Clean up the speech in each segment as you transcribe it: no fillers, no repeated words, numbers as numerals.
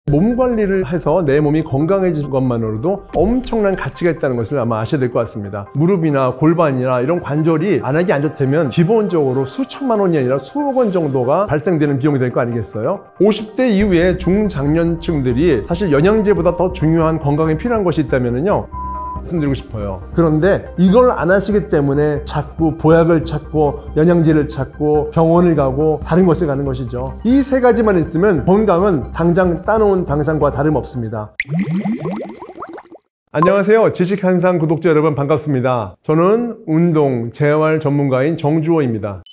몸 관리를 해서 내 몸이 건강해지는 것만으로도 엄청난 가치가 있다는 것을 아마 아셔야 될 것 같습니다. 무릎이나 골반이나 이런 관절이 안하기 안 좋다면 기본적으로 수천만 원이 아니라 수억 원 정도가 발생되는 비용이 될 거 아니겠어요? 50대 이후에 중장년층들이 사실 영양제보다 더 중요한 건강에 필요한 것이 있다면요, 말씀드리고 싶어요. 그런데 이걸 안 하시기 때문에 자꾸 보약을 찾고 영양제를 찾고 병원을 가고 다른 곳에 가는 것이죠. 이 세 가지만 있으면 건강은 당장 따놓은 당상과 다름없습니다. 안녕하세요. 지식한상 구독자 여러분, 반갑습니다. 저는 운동, 재활 전문가인 정주호입니다.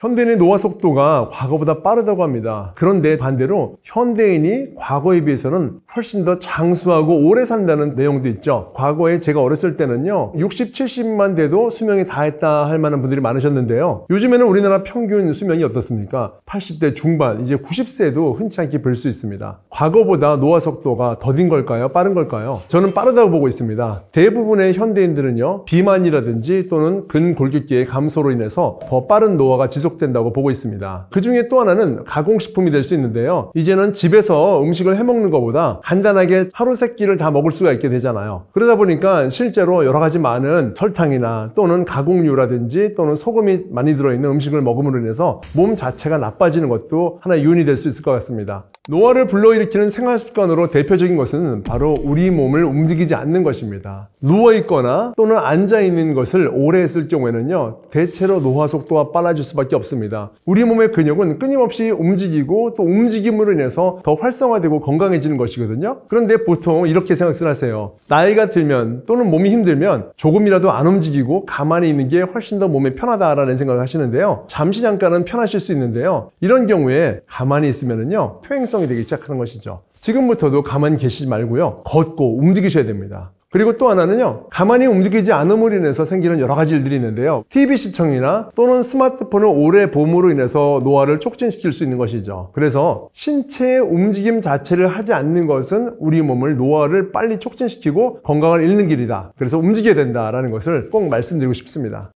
현대인의 노화 속도가 과거보다 빠르다고 합니다. 그런데 반대로 현대인이 과거에 비해서는 훨씬 더 장수하고 오래 산다는 내용도 있죠. 과거에 제가 어렸을 때는요, 60, 70만 돼도 수명이 다했다 할 만한 분들이 많으셨는데요, 요즘에는 우리나라 평균 수명이 어떻습니까? 80대 중반, 이제 90세도 흔치 않게 볼 수 있습니다. 과거보다 노화 속도가 더딘 걸까요? 빠른 걸까요? 저는 빠르다고 보고 있습니다. 대부분의 현대인들은요, 비만이라든지 또는 근골격계의 감소로 인해서 더 빠른 노화가 된다고 보고 있습니다. 그 중에 또 하나는 가공식품이 될 수 있는데요, 이제는 집에서 음식을 해먹는 것보다 간단하게 하루 세 끼를 다 먹을 수가 있게 되잖아요. 그러다 보니까 실제로 여러 가지 많은 설탕이나 또는 가공류라든지 또는 소금이 많이 들어있는 음식을 먹음으로 인해서 몸 자체가 나빠지는 것도 하나의 요인이 될 수 있을 것 같습니다. 노화를 불러일으키는 생활습관으로 대표적인 것은 바로 우리 몸을 움직이지 않는 것입니다. 누워있거나 또는 앉아있는 것을 오래 했을 경우에는요, 대체로 노화 속도가 빨라질 수밖에 없습니다. 우리 몸의 근육은 끊임없이 움직이고 또 움직임으로 인해서 더 활성화되고 건강해지는 것이거든요. 그런데 보통 이렇게 생각을 하세요. 나이가 들면 또는 몸이 힘들면 조금이라도 안 움직이고 가만히 있는 게 훨씬 더 몸에 편하다라는 생각을 하시는데요, 잠시 잠깐은 편하실 수 있는데요, 이런 경우에 가만히 있으면은요, 퇴행성이 되기 시작하는 것이죠. 지금부터도 가만히 계시지 말고요, 걷고 움직이셔야 됩니다. 그리고 또 하나는요, 가만히 움직이지 않음으로 인해서 생기는 여러 가지 일들이 있는데요, TV 시청이나 또는 스마트폰을 오래 봄으로 인해서 노화를 촉진시킬 수 있는 것이죠. 그래서 신체의 움직임 자체를 하지 않는 것은 우리 몸을 노화를 빨리 촉진시키고 건강을 잃는 길이다. 그래서 움직여야 된다라는 것을 꼭 말씀드리고 싶습니다.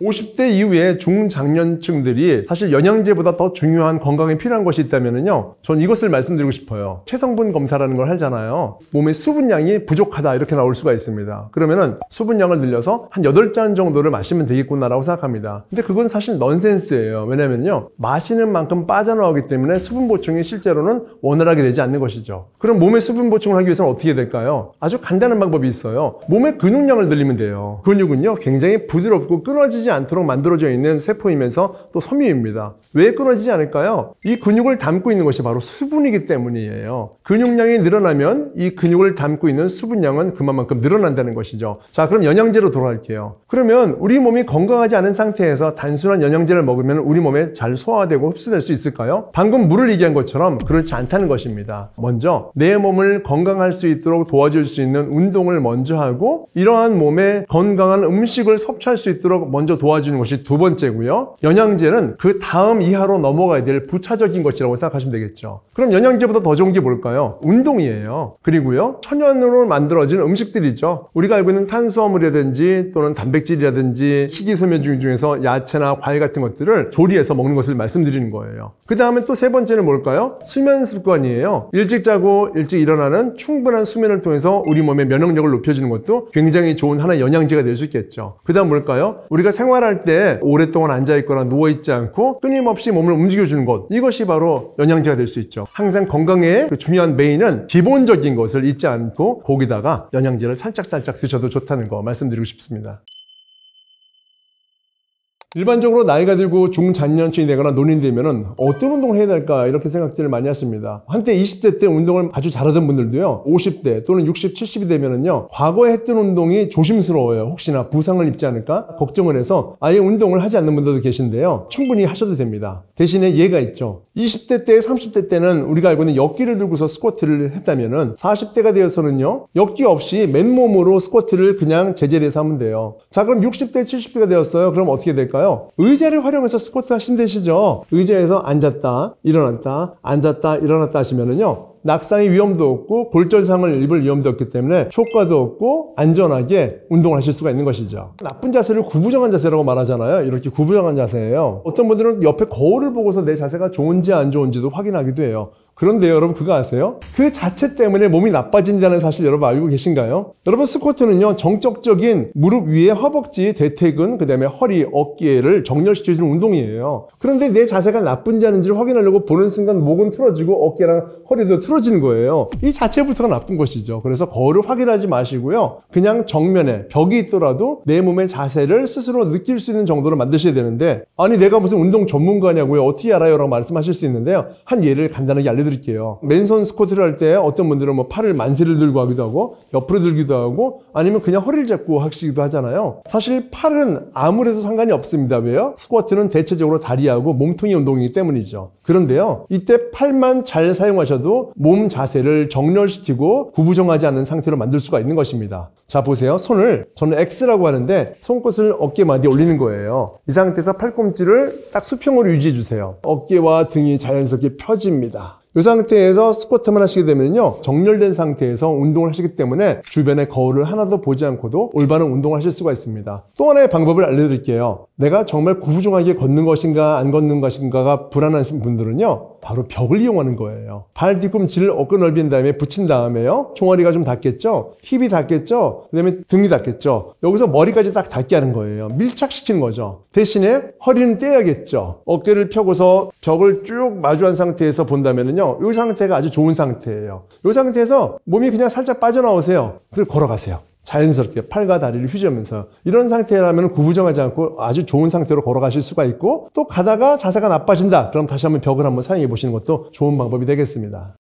50대 이후에 중장년층들이 사실 영양제보다 더 중요한 건강에 필요한 것이 있다면요, 전 이것을 말씀드리고 싶어요. 체성분 검사라는 걸 하잖아요. 몸의 수분량이 부족하다 이렇게 나올 수가 있습니다. 그러면은 수분량을 늘려서 한 8잔 정도를 마시면 되겠구나라고 생각합니다. 근데 그건 사실 넌센스예요. 왜냐면요, 마시는 만큼 빠져나오기 때문에 수분 보충이 실제로는 원활하게 되지 않는 것이죠. 그럼 몸의 수분 보충을 하기 위해서는 어떻게 될까요? 아주 간단한 방법이 있어요. 몸의 근육량을 늘리면 돼요. 근육은요, 굉장히 부드럽고 끊어지지 않도록 만들어져 있는 세포이면서 또 섬유입니다. 왜 끊어지지 않을까요? 이 근육을 담고 있는 것이 바로 수분이기 때문이에요. 근육량이 늘어나면 이 근육을 담고 있는 수분량은 그만큼 늘어난다는 것이죠. 자, 그럼 영양제로 돌아갈게요. 그러면 우리 몸이 건강하지 않은 상태에서 단순한 영양제를 먹으면 우리 몸에 잘 소화되고 흡수될 수 있을까요? 방금 물을 얘기한 것처럼 그렇지 않다는 것입니다. 먼저 내 몸을 건강할 수 있도록 도와줄 수 있는 운동을 먼저 하고, 이러한 몸에 건강한 음식을 섭취할 수 있도록 먼저 도와주는 것이 두 번째고요, 영양제는 그 다음 이하로 넘어가야 될 부차적인 것이라고 생각하시면 되겠죠. 그럼 영양제보다 더 좋은 게 뭘까요? 운동이에요. 그리고요, 천연으로 만들어진 음식들이죠. 우리가 알고 있는 탄수화물이라든지 또는 단백질이라든지 식이섬유 중에서 야채나 과일 같은 것들을 조리해서 먹는 것을 말씀드리는 거예요. 그 다음에 또 세 번째는 뭘까요? 수면 습관이에요. 일찍 자고 일찍 일어나는 충분한 수면을 통해서 우리 몸의 면역력을 높여주는 것도 굉장히 좋은 하나의 영양제가 될 수 있겠죠. 그 다음 뭘까요? 우리가 생활할 때 오랫동안 앉아있거나 누워있지 않고 끊임없이 몸을 움직여주는 것, 이것이 바로 영양제가 될 수 있죠. 항상 건강의 그 중요한 메인은 기본적인 것을 잊지 않고 거기다가 영양제를 살짝 드셔도 좋다는 거 말씀드리고 싶습니다. 일반적으로 나이가 들고 중장년층이 되거나 노인이 되면은 어떤 운동을 해야 될까 이렇게 생각들을 많이 하십니다. 한때 20대 때 운동을 아주 잘하던 분들도요, 50대 또는 60, 70이 되면은요, 과거에 했던 운동이 조심스러워요. 혹시나 부상을 입지 않을까 걱정을 해서 아예 운동을 하지 않는 분들도 계신데요, 충분히 하셔도 됩니다. 대신에 예가 있죠. 20대 때, 30대 때는 우리가 알고 있는 역기를 들고서 스쿼트를 했다면은 40대가 되어서는요, 역기 없이 맨몸으로 스쿼트를 그냥 제자리에서 하면 돼요. 자, 그럼 60대, 70대가 되었어요. 그럼 어떻게 될까요? 의자를 활용해서 스쿼트 하시면 되시죠. 의자에서 앉았다 일어났다 앉았다 일어났다 하시면은요, 낙상의 위험도 없고 골절상을 입을 위험도 없기 때문에 효과도 없고 안전하게 운동을 하실 수가 있는 것이죠. 나쁜 자세를 구부정한 자세라고 말하잖아요. 이렇게 구부정한 자세예요. 어떤 분들은 옆에 거울을 보고서 내 자세가 좋은지 안 좋은지도 확인하기도 해요. 그런데 여러분 그거 아세요? 그 자체 때문에 몸이 나빠진다는 사실 여러분 알고 계신가요? 여러분 스쿼트는요 정적적인 무릎 위에 허벅지, 대퇴근, 그 다음에 허리, 어깨를 정렬시켜주는 운동이에요. 그런데 내 자세가 나쁜지 아닌지를 확인하려고 보는 순간 목은 틀어지고 어깨랑 허리도 틀어지는 거예요. 이 자체부터가 나쁜 것이죠. 그래서 거울을 확인하지 마시고요. 그냥 정면에 벽이 있더라도 내 몸의 자세를 스스로 느낄 수 있는 정도로 만드셔야 되는데 아니 내가 무슨 운동 전문가냐고요? 어떻게 알아요? 라고 말씀하실 수 있는데요. 한 예를 간단하게 알려드릴게요. 맨손 스쿼트를 할 때 어떤 분들은 뭐 팔을 만세를 들고 하기도 하고 옆으로 들기도 하고 아니면 그냥 허리를 잡고 하시기도 하잖아요. 사실 팔은 아무래도 상관이 없습니다. 왜요? 스쿼트는 대체적으로 다리하고 몸통의 운동이기 때문이죠. 그런데요. 이때 팔만 잘 사용하셔도 몸 자세를 정렬시키고 구부정하지 않는 상태로 만들 수가 있는 것입니다. 자 보세요. 손을 저는 X라고 하는데 손끝을 어깨마디에 올리는 거예요. 이 상태에서 팔꿈치를 딱 수평으로 유지해 주세요. 어깨와 등이 자연스럽게 펴집니다. 이 상태에서 스쿼트만 하시게 되면요 정렬된 상태에서 운동을 하시기 때문에 주변에 거울을 하나도 보지 않고도 올바른 운동을 하실 수가 있습니다. 또 하나의 방법을 알려드릴게요. 내가 정말 구부정하게 걷는 것인가 안 걷는 것인가가 불안하신 분들은요 바로 벽을 이용하는 거예요. 발 뒤꿈치를 어깨 넓인 다음에 붙인 다음에요 종아리가 좀 닿겠죠, 힙이 닿겠죠, 그 다음에 등이 닿겠죠. 여기서 머리까지 딱 닿게 하는 거예요. 밀착시키는 거죠. 대신에 허리는 떼야겠죠. 어깨를 펴고서 벽을 쭉 마주한 상태에서 본다면은요 이 상태가 아주 좋은 상태예요. 이 상태에서 몸이 그냥 살짝 빠져나오세요. 그리고 걸어가세요. 자연스럽게 팔과 다리를 휘저으면서. 이런 상태라면 구부정하지 않고 아주 좋은 상태로 걸어가실 수가 있고, 또 가다가 자세가 나빠진다 그럼 다시 한번 벽을 한번 사용해 보시는 것도 좋은 방법이 되겠습니다.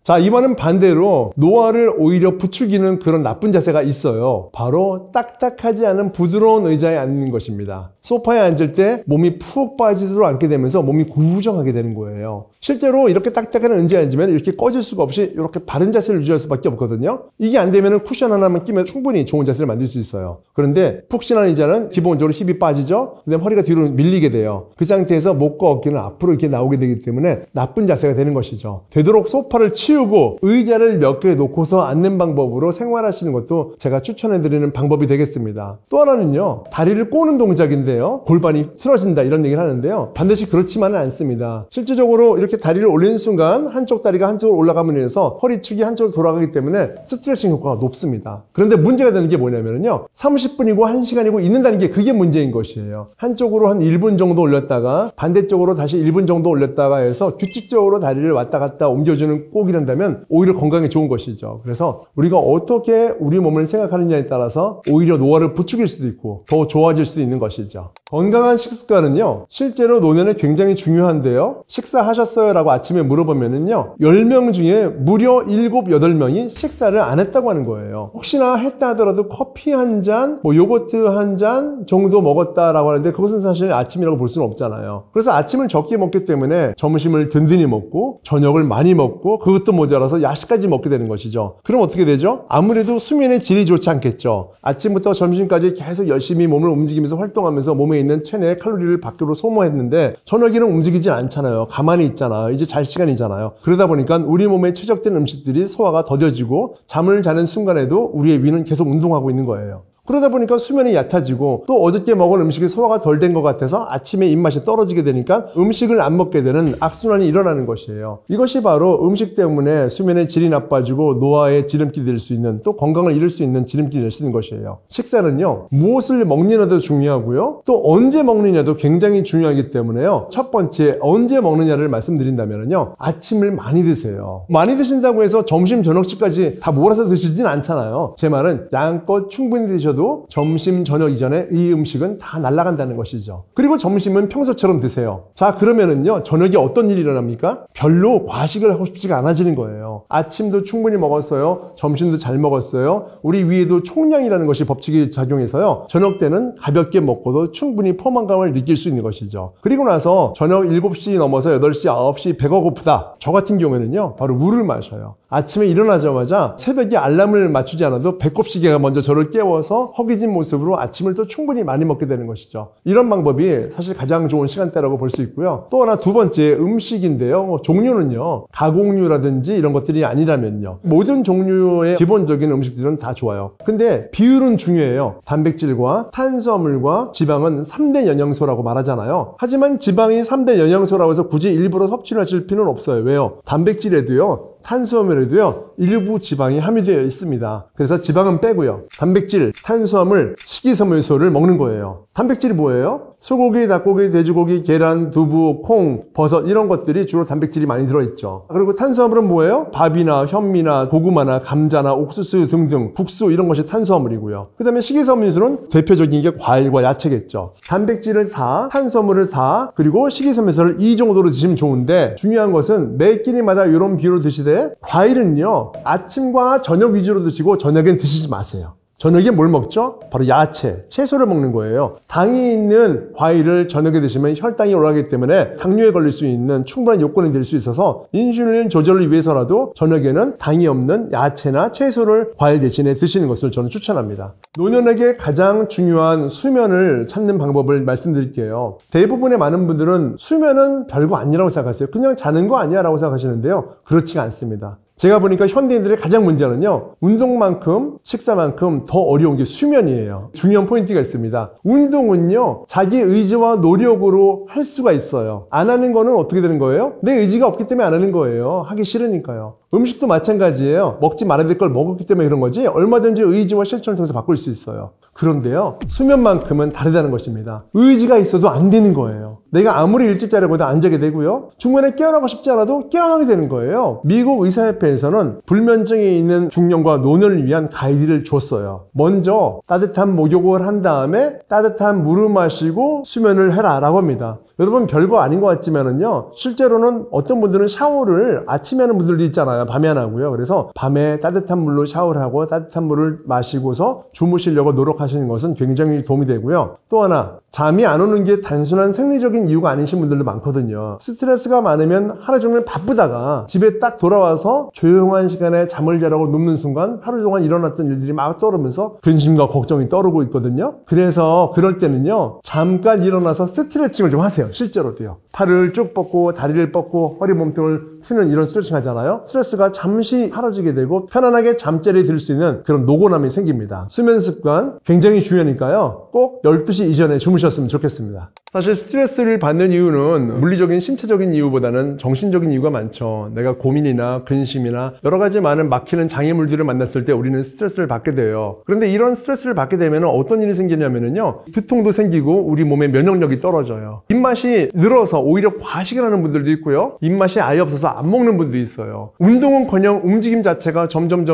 자, 이번은 반대로 노화를 오히려 부추기는 그런 나쁜 자세가 있어요. 바로 딱딱하지 않은 부드러운 의자에 앉는 것입니다. 소파에 앉을 때 몸이 푹 빠지도록 앉게 되면서 몸이 구부정하게 되는 거예요. 실제로 이렇게 딱딱한 의자에 앉으면 이렇게 꺼질 수가 없이 이렇게 바른 자세를 유지할 수밖에 없거든요. 이게 안 되면 쿠션 하나만 끼면 충분히 좋은 자세를 만들 수 있어요. 그런데 푹신한 의자는 기본적으로 힙이 빠지죠. 그다음에 허리가 뒤로 밀리게 돼요. 그 상태에서 목과 어깨는 앞으로 이렇게 나오게 되기 때문에 나쁜 자세가 되는 것이죠. 되도록 소파를 치우고 의자를 몇 개 놓고서 앉는 방법으로 생활하시는 것도 제가 추천해드리는 방법이 되겠습니다. 또 하나는요, 다리를 꼬는 동작인데요, 골반이 틀어진다 이런 얘기를 하는데요, 반드시 그렇지만은 않습니다. 실질적으로 이렇게 다리를 올리는 순간 한쪽 다리가 한쪽으로 올라가면 인해서 허리축이 한쪽으로 돌아가기 때문에 스트레칭 효과가 높습니다. 그런데 문제가 되는 게 뭐냐면요, 30분이고 1시간이고 있는다는 게 그게 문제인 것이에요. 한쪽으로 한 1분 정도 올렸다가 반대쪽으로 다시 1분 정도 올렸다가 해서 규칙적으로 다리를 왔다 갔다 옮겨주는 꼭이란다면 오히려 건강에 좋은 것이죠. 그래서 우리가 어떻게 우리 몸을 생각하느냐에 따라서 오히려 노화를 부추길 수도 있고 더 좋아질 수도 있는 것이죠. 건강한 식습관은요, 실제로 노년에 굉장히 중요한데요, 식사하셨어요? 라고 아침에 물어보면은요 10명 중에 무려 7, 8명이 식사를 안 했다고 하는 거예요. 혹시나 했다 하더라도 커피 한 잔, 뭐 요거트 한 잔 정도 먹었다라고 하는데 그것은 사실 아침이라고 볼 수는 없잖아요. 그래서 아침을 적게 먹기 때문에 점심을 든든히 먹고 저녁을 많이 먹고 그것도 모자라서 야식까지 먹게 되는 것이죠. 그럼 어떻게 되죠? 아무래도 수면의 질이 좋지 않겠죠. 아침부터 점심까지 계속 열심히 몸을 움직이면서 활동하면서 몸에 있는 체내 칼로리를 밖으로 소모했는데 저녁에는 움직이지 않잖아요. 가만히 있잖아요. 이제 잘 시간이잖아요. 그러다 보니까 우리 몸에 최적된 음식들이 소화가 더뎌지고 잠을 자는 순간에도 우리의 위는 계속 운동하고 있는 거예요. 그러다 보니까 수면이 얕아지고 또 어저께 먹은 음식이 소화가 덜 된 것 같아서 아침에 입맛이 떨어지게 되니까 음식을 안 먹게 되는 악순환이 일어나는 것이에요. 이것이 바로 음식 때문에 수면의 질이 나빠지고 노화의 지름길이 될 수 있는, 또 건강을 잃을 수 있는 지름길이 될 수 있는 것이에요. 식사는요, 무엇을 먹느냐도 중요하고요, 또 언제 먹느냐도 굉장히 중요하기 때문에요, 첫 번째 언제 먹느냐를 말씀드린다면요, 아침을 많이 드세요. 많이 드신다고 해서 점심 저녁식까지 다 몰아서 드시진 않잖아요. 제 말은 양껏 충분히 드셔도 점심 저녁 이전에 이 음식은 다 날아간다는 것이죠. 그리고 점심은 평소처럼 드세요. 자, 그러면은요 저녁에 어떤 일이 일어납니까? 별로 과식을 하고 싶지가 않아지는 거예요. 아침도 충분히 먹었어요. 점심도 잘 먹었어요. 우리 위에도 총량이라는 것이 법칙이 작용해서요, 저녁 때는 가볍게 먹고도 충분히 포만감을 느낄 수 있는 것이죠. 그리고 나서 저녁 7시 넘어서 8시, 9시 배가 고프다. 저 같은 경우에는요 바로 물을 마셔요. 아침에 일어나자마자 새벽에 알람을 맞추지 않아도 배꼽시계가 먼저 저를 깨워서 허기진 모습으로 아침을 또 충분히 많이 먹게 되는 것이죠. 이런 방법이 사실 가장 좋은 시간대라고 볼 수 있고요. 또 하나 두 번째 음식인데요. 종류는요. 가공류라든지 이런 것들이 아니라면요. 모든 종류의 기본적인 음식들은 다 좋아요. 근데 비율은 중요해요. 단백질과 탄수화물과 지방은 3대 영양소라고 말하잖아요. 하지만 지방이 3대 영양소라고 해서 굳이 일부러 섭취를 하실 필요는 없어요. 왜요? 단백질에도요. 탄수화물에도요. 일부 지방이 함유되어 있습니다. 그래서 지방은 빼고요. 단백질, 탄수화물, 식이섬유소를 먹는 거예요. 단백질이 뭐예요? 소고기, 닭고기, 돼지고기, 계란, 두부, 콩, 버섯 이런 것들이 주로 단백질이 많이 들어있죠. 그리고 탄수화물은 뭐예요? 밥이나 현미나 고구마나 감자나 옥수수 등등 국수 이런 것이 탄수화물이고요. 그 다음에 식이섬유소는 대표적인 게 과일과 야채겠죠. 단백질을 4, 탄수화물을 4, 그리고 식이섬유소를 2 정도로 드시면 좋은데 중요한 것은 매 끼니마다 이런 비율로 드시되 과일은요. 아침과 저녁 위주로 드시고 저녁엔 드시지 마세요. 저녁에 뭘 먹죠? 바로 야채, 채소를 먹는 거예요. 당이 있는 과일을 저녁에 드시면 혈당이 올라가기 때문에 당뇨에 걸릴 수 있는 충분한 요건이 될 수 있어서 인슐린 조절을 위해서라도 저녁에는 당이 없는 야채나 채소를 과일 대신에 드시는 것을 저는 추천합니다. 노년에게 가장 중요한 수면을 찾는 방법을 말씀드릴게요. 대부분의 많은 분들은 수면은 별거 아니라고 생각하세요. 그냥 자는 거 아니야 라고 생각하시는데요. 그렇지가 않습니다. 제가 보니까 현대인들의 가장 문제는요. 운동만큼 식사만큼 더 어려운 게 수면이에요. 중요한 포인트가 있습니다. 운동은요. 자기 의지와 노력으로 할 수가 있어요. 안 하는 거는 어떻게 되는 거예요? 내 의지가 없기 때문에 안 하는 거예요. 하기 싫으니까요. 음식도 마찬가지예요. 먹지 말아야 될 걸 먹었기 때문에 그런 거지 얼마든지 의지와 실천을 통해서 바꿀 수 있어요. 그런데요. 수면만큼은 다르다는 것입니다. 의지가 있어도 안 되는 거예요. 내가 아무리 일찍 자려고도 안 자게 되고요. 중간에 깨어나고 싶지 않아도 깨어나게 되는 거예요. 미국 의사협회에서는 불면증에 있는 중년과 노년을 위한 가이드를 줬어요. 먼저 따뜻한 목욕을 한 다음에 따뜻한 물을 마시고 수면을 해라 라고 합니다. 여러분 별거 아닌 것 같지만은요. 실제로는 어떤 분들은 샤워를 아침에 하는 분들도 있잖아요. 밤에 안 하고요. 그래서 밤에 따뜻한 물로 샤워를 하고 따뜻한 물을 마시고서 주무시려고 노력하시는 것은 굉장히 도움이 되고요. 또 하나 잠이 안 오는 게 단순한 생리적인 이유가 아니신 분들도 많거든요. 스트레스가 많으면 하루 종일 바쁘다가 집에 딱 돌아와서 조용한 시간에 잠을 자라고 눕는 순간 하루 동안 일어났던 일들이 막 떠오르면서 근심과 걱정이 떠오르고 있거든요. 그래서 그럴 때는요. 잠깐 일어나서 스트레칭을 좀 하세요. 실제로도요. 팔을 쭉 뻗고 다리를 뻗고 허리 몸통을 트는 이런 스트레칭 하잖아요. 스트레스가 잠시 사라지게 되고 편안하게 잠자리에 들 수 있는 그런 노곤함이 생깁니다. 수면 습관 굉장히 중요하니까요. 꼭 12시 이전에 주무셨으면 좋겠습니다. 사실 스트레스를 받는 이유는 물리적인 신체적인 이유보다는 정신적인 이유가 많죠. 내가 고민이나 근심이나 여러 가지 많은 막히는 장애물들을 만났을 때 우리는 스트레스를 받게 돼요. 그런데 이런 스트레스를 받게 되면 어떤 일이 생기냐면요. 두통도 생기고 우리 몸의 면역력이 떨어져요. 입맛이 늘어서 오히려 과식을 하는 분들도 있고요. 입맛이 아예 없어서 안 먹는 분도 있어요. 운동은커녕 움직임 자체가 점점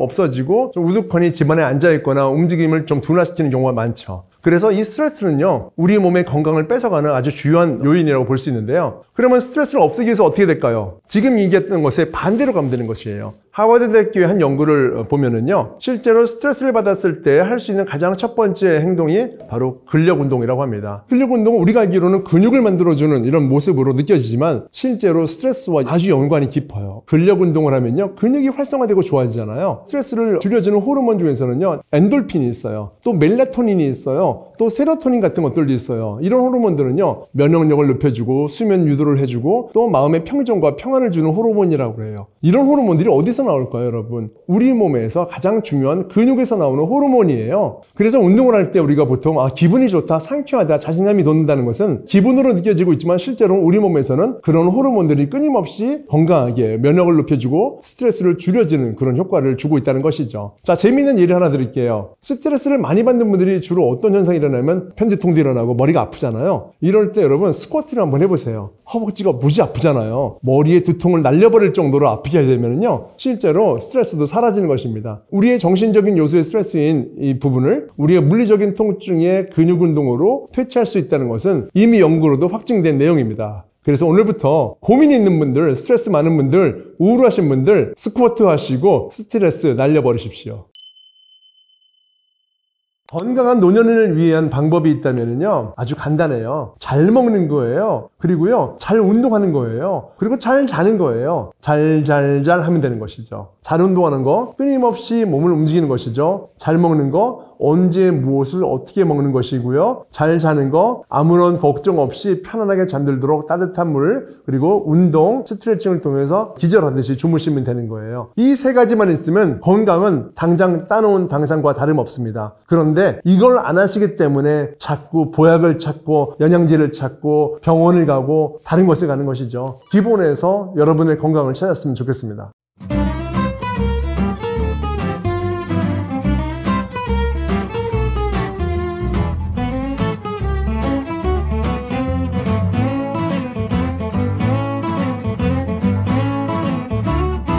없어지고 좀 우두커니 집안에 앉아있거나 움직임을 좀 둔화시키는 경우가 많죠. 그래서 이 스트레스는요. 우리 몸의 건강을 뺏어가는 아주 주요한 요인이라고 볼 수 있는데요. 그러면 스트레스를 없애기 위해서 어떻게 될까요? 지금 얘기했던 것에 반대로 가면 되는 것이에요. 하버드 대학교의 한 연구를 보면은요. 실제로 스트레스를 받았을 때 할 수 있는 가장 첫 번째 행동이 바로 근력 운동이라고 합니다. 근력 운동은 우리가 알기로는 근육을 만들어주는 이런 모습으로 느껴지지만 실제로 스트레스와 아주 연관이 깊어요. 근력 운동을 하면요. 근육이 활성화되고 좋아지잖아요. 스트레스를 줄여주는 호르몬 중에서는요. 엔돌핀이 있어요. 또 멜라토닌이 있어요. 또 세로토닌 같은 것들도 있어요. 이런 호르몬들은요. 면역력을 높여주고 수면 유도를 해주고 또 마음의 평정과 평안을 주는 호르몬이라고 해요. 이런 호르몬들이 어디서 나올까요, 여러분? 우리 몸에서 가장 중요한 근육에서 나오는 호르몬이에요. 그래서 운동을 할 때 우리가 보통 기분이 좋다, 상쾌하다, 자신감이 돋는다는 것은 기분으로 느껴지고 있지만 실제로 우리 몸에서는 그런 호르몬들이 끊임없이 건강하게 면역을 높여주고 스트레스를 줄여주는 그런 효과를 주고 있다는 것이죠. 자, 재미있는 예를 하나 드릴게요. 스트레스를 많이 받는 분들이 주로 어떤 현상이 일어나면 편두통도 일어나고 머리가 아프잖아요. 이럴 때 여러분 스쿼트를 한번 해보세요. 허벅지가 무지 아프잖아요. 머리에 두통을 날려버릴 정도로 아프게 되면요. 실제로 스트레스도 사라지는 것입니다. 우리의 정신적인 요소의 스트레스인 이 부분을 우리의 물리적인 통증의 근육 운동으로 퇴치할 수 있다는 것은 이미 연구로도 확증된 내용입니다. 그래서 오늘부터 고민이 있는 분들, 스트레스 많은 분들, 우울하신 분들 스쿼트 하시고 스트레스 날려버리십시오. 건강한 노년을 위한 방법이 있다면요, 아주 간단해요. 잘 먹는 거예요. 그리고요, 잘 운동하는 거예요. 그리고 잘 자는 거예요. 잘 하면 되는 것이죠. 잘 운동하는 거, 끊임없이 몸을 움직이는 것이죠. 잘 먹는 거, 언제 무엇을 어떻게 먹는 것이고요. 잘 자는 거, 아무런 걱정 없이 편안하게 잠들도록 따뜻한 물, 그리고 운동, 스트레칭을 통해서 기절하듯이 주무시면 되는 거예요. 이 세 가지만 있으면 건강은 당장 따놓은 당상과 다름없습니다. 그런데 이걸 안 하시기 때문에 자꾸 보약을 찾고 영양제를 찾고 병원을 가고 다른 곳에 가는 것이죠. 기본에서 여러분의 건강을 찾았으면 좋겠습니다.